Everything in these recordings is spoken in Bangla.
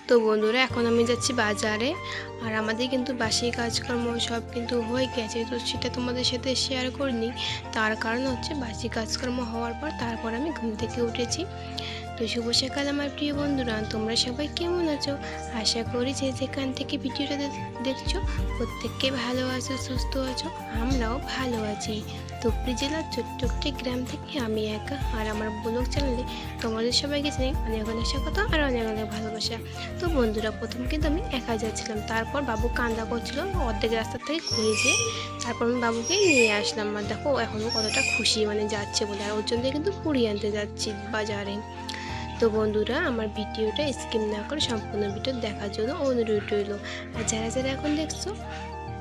তো বন্ধুরা এখন আমি যাচ্ছি বাজারে। আর আমাদের কিন্তু বাসি কাজকর্ম সব কিন্তু হয়ে গেছে, তো সেটা তোমাদের সাথে শেয়ার করিনি। তার কারণ হচ্ছে বাসি কাজকর্ম হওয়ার পর তারপর আমি ঘুম থেকে উঠেছি। তো শুভ সকাল আমার প্রিয় বন্ধুরা, তোমরা সবাই কেমন আছো? আশা করি যে যেখান থেকে ভিডিওটা দেখছো প্রত্যেককে ভালো আছো, সুস্থ আছো। আমরাও ভালো আছি। ধুবড়ী জেলার ছোট্ট একটি গ্রাম থেকে আমি একা, আর আমার ব্লগ চ্যানেলে তোমাদের সবাইকে জানাই অনেক অনেক স্বাগত আর অনেক অনেক ভালোবাসা। তো বন্ধুরা, প্রথম কিন্তু আমি একা যাচ্ছিলাম, তারপর বাবু কান্দা করছিল, অর্ধেক রাস্তা থেকে ঘুরে যেয়ে তারপর আমি বাবুকে নিয়ে আসলাম। আর দেখো এখনও কতটা খুশি যাচ্ছে বলে, আর ওর জন্য কিন্তু পুরি আনতে যাচ্ছি বাজারে। তো বন্ধুরা, আমার ভিডিওটা স্কিপ না করে সম্পূর্ণ ভিডিও দেখার জন্য অনুরোধ রইল। আর যারা যারা এখন দেখছো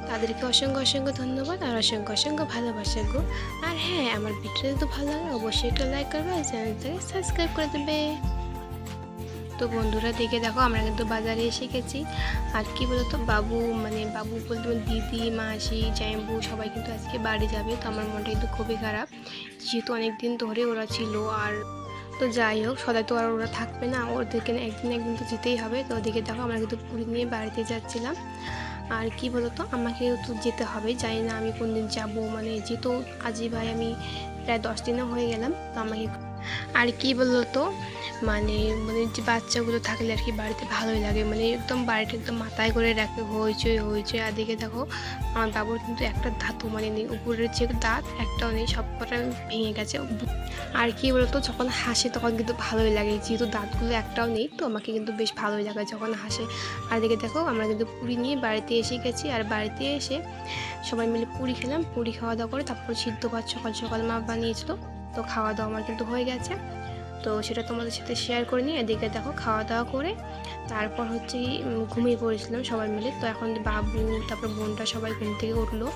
তাদেরকে অসংখ্য অসংখ্য ধন্যবাদ আর অসংখ্য অসংখ্য ভালোবাসা গো। আর হ্যাঁ, আমার ভিডিওটা তো ভালো লাগে অবশ্যই একটা লাইক করবে আর চ্যানেলটাকে সাবস্ক্রাইব করে দেবে। তো বন্ধুরা দেখে দেখো আমরা কিন্তু বাজারে এসে গেছি। আর কি বলতো, বাবু বলতে দিদি, মাসি, জামাইবু সবাই কিন্তু আজকে বাড়ি যাবে। তো আমার মনটা কিন্তু খুবই খারাপ, যেহেতু অনেক দিন ধরে ওরা ছিল। আর তো যাই হোক, সদাই তো আর ওরা থাকবে না, ওদেরকে একদিন তো যেতেই হবে। তো ওদিকে দেখো আমরা কিন্তু পুরী নিয়ে বাড়িতে যাচ্ছিলাম। আর কি বলতো, আমাকে তো যেতে হবে, জানি না আমি কোন দিন যাবো, যেহেতু আজই ভাই আমি প্রায় 10 দিনও হয়ে গেলাম। তো আমাকে আর কি বলতো, মানে মানে যে বাচ্চাগুলো থাকলে আর কি বাড়িতে ভালোই লাগে, একদম বাড়িটা একদম মাথায় করে রাখে, হইচই হইচই। আর দিকে দেখো আমার বাবুর কিন্তু একটা দাঁতও নেই, উপরের যে দাঁত একটাও নেই, সব কটা ভেঙে গেছে। আর কি বলতো, যখন হাসে তখন কিন্তু ভালোই লাগে, যেহেতু দাঁতগুলো একটাও নেই, তো আমাকে কিন্তু বেশ ভালোই লাগে যখন হাসে। আর দিকে দেখো আমরা কিন্তু পুরি নিয়ে বাড়িতে এসে গেছি। আর বাড়িতে এসে সবাই মিলে পুরি খেলাম, পুরি খাওয়া দাওয়া করে তারপর সিদ্ধ ভাত সকাল সকাল মা বানিয়েছিল। তো খাওয়া দাওয়া আমার কিন্তু হয়ে গেছে, তো সেটা তোমাদের সাথে শেয়ার করে নিই। এদিকে দেখো খাওয়া দাওয়া করে তারপর হচ্ছে ঘুমিয়ে পড়েছিলাম সবাই মিলে। তো এখন বাবু তারপর বোনটা সবাই ঘুম থেকে উঠলো,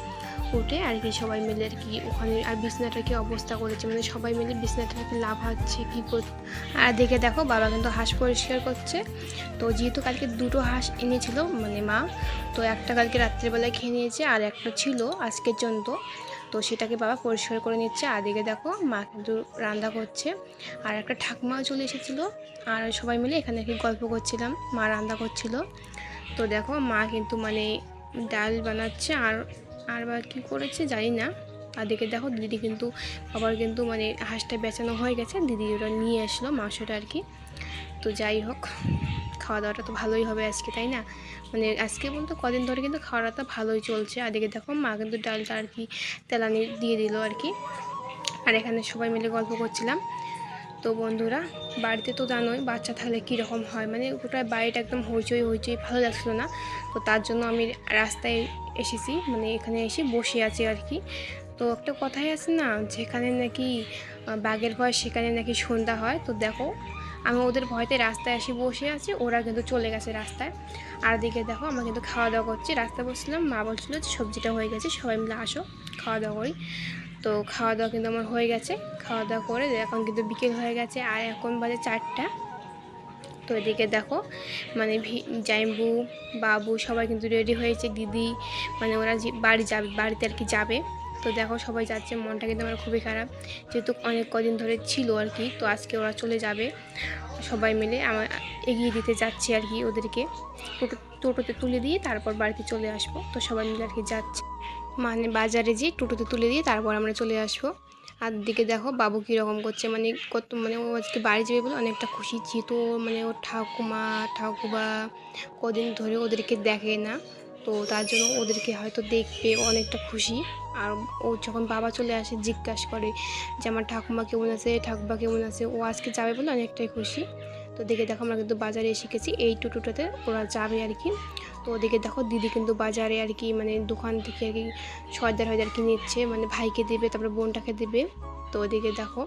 উঠে আর কি সবাই মিলে আর কি ওখানে আর বিছনাটার কি অবস্থা করেছে, সবাই মিলে বিছনাটা কি লাফাচ্ছে কী করছে। আর দেখে দেখো বাবা কিন্তু হাঁস পরিষ্কার করছে। তো যেহেতু কালকে দুটো হাঁস এনেছিল মা, তো একটা কালকে রাত্রেবেলায় খেয়ে নিয়েছে আর একটা ছিল আজকের জন্য, তো সেটাকে বাবা পরিষ্কার করে নিচ্ছে। আর দিকে দেখো মা কিন্তু রান্না করছে। আর একটা ঠাকুমাও চলে এসেছিলো, আর সবাই মিলে এখানে কি গল্প করছিলাম, মা রান্না করছিল। তো দেখো মা কিন্তু ডাল বানাচ্ছে, আর বা কী করেছে জানি না। আর দিকে দেখো দিদি কিন্তু আবার কিন্তু হাঁসটা বেচানো হয়ে গেছে, দিদি ওটা নিয়ে আসলো মাংসটা আর কি। তো যাই হোক, খাওয়া দাওয়াটা তো ভালোই হবে আজকে, তাই না? আজকে বলতে কদিন ধরে কিন্তু খাওয়া দাওয়াটা ভালোই চলছে। আর দিকে দেখো মা কিন্তু ডালটা আর কি তেলানি দিয়ে দিল আর কি। আর এখানে সবাই মিলে গল্প করছিলাম। তো বন্ধুরা, বাড়িতে তো জানোই বাচ্চা থাকলে কীরকম হয়, গোটা বাড়িটা একদম হইচই হইচই, ভালো লাগছিল না। তো তার জন্য আমি রাস্তায় এসেছি, এখানে এসে বসে আছি আর কি। তো একটা কথাই আছে না, যেখানে নাকি বাঘের ভয় সেখানে নাকি সন্ধ্যা হয়। তো দেখো আমি ওদের ভয়তে রাস্তায় এসে বসে আছি, ওরা কিন্তু চলে গেছে রাস্তায়। আর দিকে দেখো আমরা কিন্তু খাওয়া দাওয়া করছি, রাস্তায় বসছিলাম, মা বলছিলো যে সবজিটা হয়ে গেছে, সবাই মিলে আসো খাওয়া দাওয়া করি। তো খাওয়া দাওয়া কিন্তু আমার হয়ে গেছে, খাওয়া দাওয়া করে এখন কিন্তু বিকেল হয়ে গেছে, আর এখন বাজে 4টা। তো এদিকে দেখো জাইম্বু, বাবু সবাই কিন্তু রেডি হয়েছে, দিদি ওরা বাড়ি যাবে, বাড়িতে আর কি যাবে। তো দেখো সবাই যাচ্ছে, মনটা কিন্তু আমার খুবই খারাপ, যেহেতু অনেক কদিন ধরে ছিল আর কি। তো আজকে ওরা চলে যাবে, সবাই মিলে আমার এগিয়ে দিতে যাচ্ছি আর কি ওদেরকে, টোটোতে তুলে দিয়ে তারপর বাড়িতে চলে আসবো। তো সবাই মিলে আর কি যাচ্ছে, বাজারে যেয়ে টোটোতে তুলে দিয়ে তারপর আমরা চলে আসবো। আর দিকে দেখো বাবু কীরকম করছে, ও আজকে বাড়ি যাবে বলে অনেকটা খুশি, যেহেতু ওর ঠাকুমা কদিন ধরে ওদেরকে দেখে না, তো তার জন্য ওদেরকে হয়তো দেখবে, অনেকটা খুশি। আর ও যখন বাবা চলে আসে জিজ্ঞাসা করে যে আমার ঠাকুমা কেমন আছে, ঠাকুমা কেমন আছে, ও আজকে যাবে বলে অনেকটাই খুশি। তো দেখে দেখো আমরা কিন্তু বাজারে এসে গেছি, এই টোটোটাতে ওরা যাবে আর কি। তো ওদিকে দেখো দিদি কিন্তু বাজারে আর কি দোকান থেকে আর কি সয়দার হয়দার কি নিচ্ছে, ভাইকে দেবে তারপরে বোনটাকে দেবে। তো ওদিকে দেখো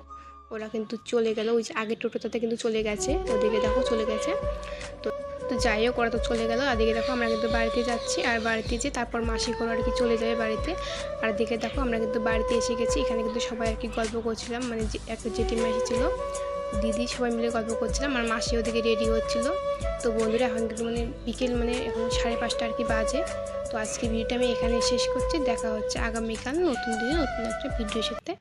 ওরা কিন্তু চলে গেল, ওই যে আগের টোটোটাতে কিন্তু চলে গেছে, ওদিকে দেখো চলে গেছে। তো তো যাই হোক ওরা তো চলে গেল। আর দিকে দেখো আমরা কিন্তু বাড়িতে যাচ্ছি, আর বাড়িতে যেয়ে তারপর মাসি করে আর কি চলে যাবে বাড়িতে। আর দিকে দেখো আমরা কিন্তু বাড়িতে এসে গেছি, এখানে কিন্তু সবাই আর কি গল্প করছিলাম, যে একটা জেঠিমা এসেছিল, দিদি সবাই মিলে গল্প করছিলাম, আর মাসি ওদিকে রেডি হচ্ছিলো। তো বন্ধুরা এখন কিন্তু বিকেল এখন 5:30 আর কি বাজে। তো আজকে ভিডিওটা আমি এখানে শেষ করছি, দেখা হচ্ছে আগামীকাল নতুন দিনে নতুন একটা ভিডিওর সাথে।